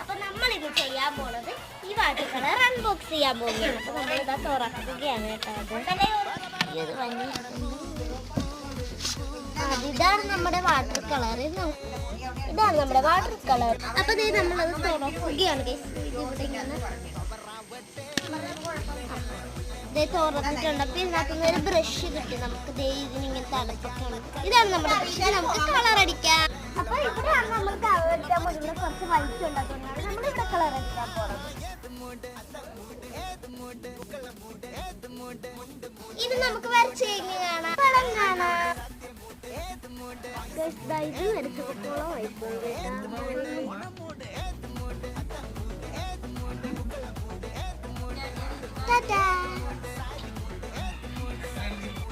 അപ്പൊ നമ്മളിത് ചെയ്യാൻ പോണത് ഈ വാട്ടർ കളർ അൺബോക്സ് ചെയ്യാൻ പോകുകയാണ്. അപ്പൊ നമ്മളിതാ തുറക്കുകയാണ് കേട്ടോ. ഇതാണ് നമ്മുടെ വാട്ടർ കളർ. ഇതാണ് നമ്മുടെ വാട്ടർ കളർ. അപ്പൊ ഇത് നമ്മളത് തുറക്കുകയാണ്. ഇവിടെ ഇങ്ങനെ തുറന്നിട്ടുണ്ട്. അപ്പൊ ഇതിനകത്തുനിന്ന് ഒരു ബ്രഷ് കിട്ടി നമുക്ക്. ഇതിനിങ്ങനെ തടപ്പൊക്കെയാണ്. ഇതാണ് നമ്മുടെ ബ്രഷ്. നമുക്ക് കളർ അടിക്കാം. അപ്പൊ ഇവിടെയാണ് നമ്മൾ കളർ അടിക്കാൻ പോകുന്നത്. കുറച്ച് വൈറ്റ് ഉണ്ടാക്കുന്നതാണ് നമ്മളിവിടെ കളർ അടിക്കാൻ പോകുന്നത്. ഇത് നമുക്ക് വരച്ച് കഴിഞ്ഞ് കാണാം. പടം കാണാം. ഇത് വരച്ചപ്പോഴോ വായിപ്പോയി.